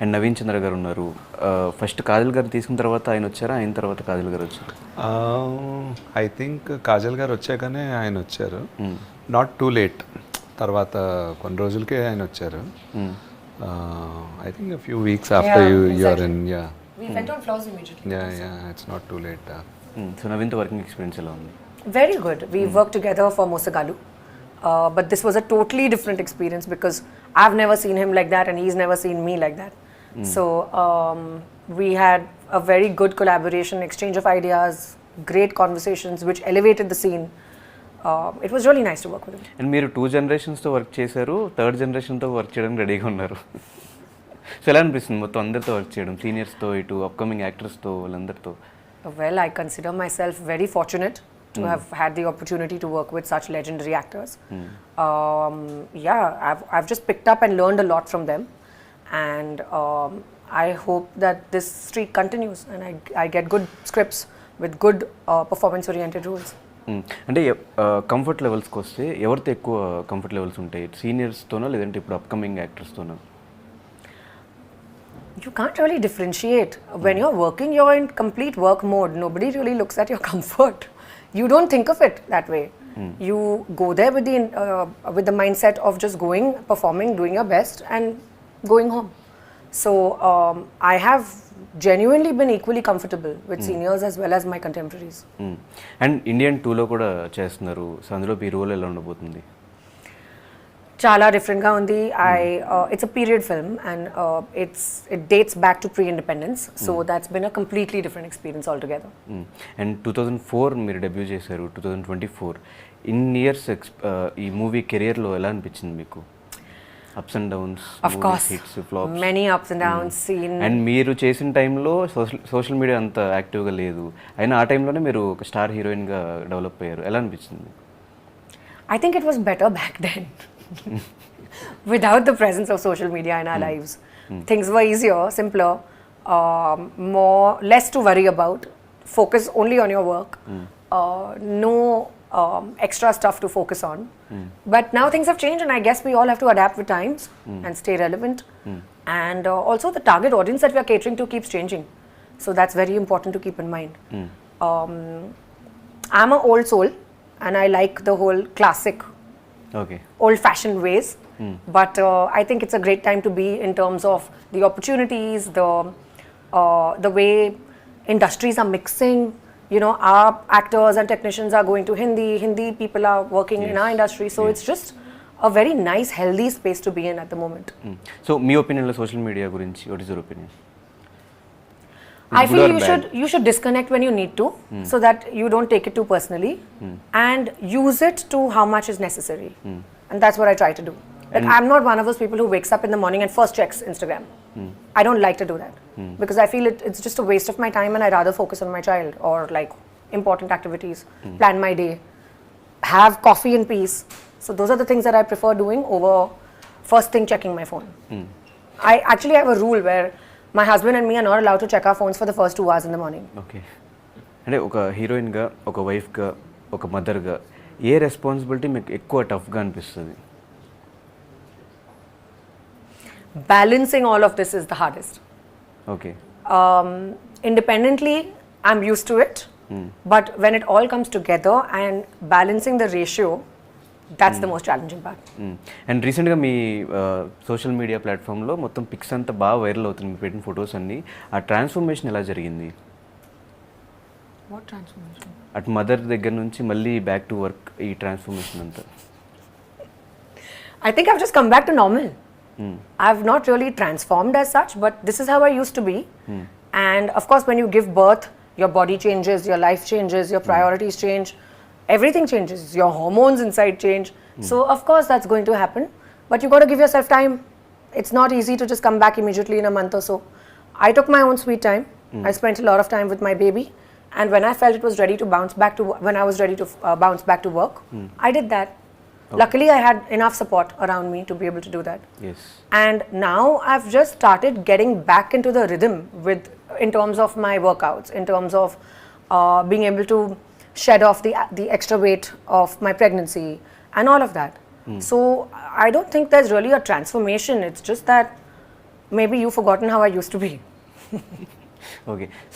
And Naveen చంద్ర గారు ఉన్నారు. First Kajal గారు తీసుకున్న తర్వాత ఆయన వచ్చారా, అయిన తర్వాత కాజల్ గారు వచ్చారు? ఐ థింక్ కాజల్ గారు వచ్చాకనే ఆయన వచ్చారు. నాట్ టూ లేట్, తర్వాత కొన్ని రోజులకే ఆయన వచ్చారు. I think a few weeks after you are in. We went on floors immediately. It's not too late. So నవీన్తో వర్కింగ్ ఎక్స్పీరియన్స్ ఎలా ఉంది? Very good. We worked together for Mosagalu. But this was a totally different experience because I've never seen him like that and he's never seen me like that. So we had a very good collaboration, exchange of ideas, great conversations which elevated the scene. It was really nice to work with him. And మీరు 2 generations-తో work చేశారు, 3rd generation-తో work చేయడానికి రెడీగా ఉన్నారు. So ఎలా అనిపిస్తుంది మొత్తం అందరితో work చేయడం, సీనియర్స్తో, ఇటు అప్కమింగ్ యాక్టర్స్తో, వాళ్ళందరితో? Well, I consider myself very fortunate to have had the opportunity to work with such legendary actors. I've just picked up and learned a lot from them, and I hope that this streak continues and I get good scripts with good performance-oriented roles. అంటే comfort లెవెల్స్కి వస్తే ఎవరితో ఎక్కువ comfort levels ఉంటాయి, సీనియర్స్తోనో లేదంటే ఇప్పుడు upcoming యాక్టర్స్తోనో? You can't really differentiate. When you're working, you're in complete work mode. Nobody really looks at your comfort. You don't think of it that way. You go there with the mindset of just going, performing, doing your best, and going home. So I have genuinely been equally comfortable with seniors as well as my contemporaries. And Indian 2లో కూడా చేస్తున్నారు. So అందులో మీ role ఎలా ఉండబోతుంది? Chala different ga undi. It's a period film and it dates back to pre-independence. So that's been a completely different experience altogether. And 2004 మీరు debut చేశారు, 2024 ఇన్ని years ఈ మూవీ కెరియర్లో ఎలా అనిపించింది మీకు? Ups and downs, Of course, hits, flops, many ups and downs seen. And మీరు చేసిన టైంలో సోషల్ మీడియా అంత యాక్టివ్గా లేదు, అయినా ఆ టైంలోనే మీరు ఒక స్టార్ హీరోయిన్గా డెవలప్ అయ్యారు. ఎలా అనిపించింది? I think it was better back then. Without the presence of social media in our lives, things were easier, simpler, less to worry about. Focus only on your work. No extra stuff to focus on. But now things have changed, and I guess we all have to adapt with times and stay relevant. And also the target audience that we are catering to keeps changing. So that's very important to keep in mind. I'm an old soul, and I like the whole classic, old-fashioned ways. But I think it's a great time to be in terms of the opportunities, the way industries are mixing. You know, our actors and technicians are going to Hindi people are working in our industry. So it's just a very nice, healthy space to be in at the moment. So మీ ఒపీనియన్లో social media గురించి what is your opinion? I feel you should disconnect when you need to, so that you don't take it too personally, and use it to how much is necessary. And that's what I try to do. Like, I'm not one of those people who wakes up in the morning and first checks Instagram. I don't like to do that because I feel it's just a waste of my time, and I'd rather focus on my child or like important activities, plan my day, have coffee in peace. So those are the things that I prefer doing over first thing checking my phone. I actually have a rule where my husband and me are not allowed to check our phones for the first 2 hours in the morning. Okay. అంటే ఒక హీరోయిన్గా, ఒక వైఫ్గా, ఒక మదర్గా ఏ responsibility మీకు ఎక్కువ టఫ్గా అనిపిస్తుంది? Balancing all of this is the hardest. Okay. Independently, I'm used to it. But when it all comes together and balancing the ratio, that's the most challenging part. And రీసెంట్గా మీ సోషల్ మీడియా ప్లాట్ఫామ్లో మొత్తం pics అంతా బాగా viral అవుతుంది, మీరు పెట్టిన photos అన్నీ. ఆ ట్రాన్స్ఫర్మేషన్ ఎలా జరిగింది? What transformation? అటు మదర్ దగ్గర నుంచి మళ్ళీ బ్యాక్ టు వర్క్, ఈ ట్రాన్స్ఫర్మేషన్ అంతా. I think I've just come back to normal. I've not really transformed as such, but this is how I used to be. And of course, when you give birth, your body changes, your life changes, your priorities change, everything changes, your hormones inside change. So of course that's going to happen, but you got to give yourself time. It's not easy to just come back immediately in a month or so. I took my own sweet time. I spent a lot of time with my baby, and when I felt it was ready to bounce back to when I was ready to bounce back to work, I did that. Luckily I had enough support around me to be able to do that. Yes. And now I've just started getting back into the rhythm in terms of my workouts, in terms of being able to shed off the extra weight of my pregnancy and all of that. So I don't think there's really a transformation. It's just that maybe you've forgotten how I used to be. Okay. So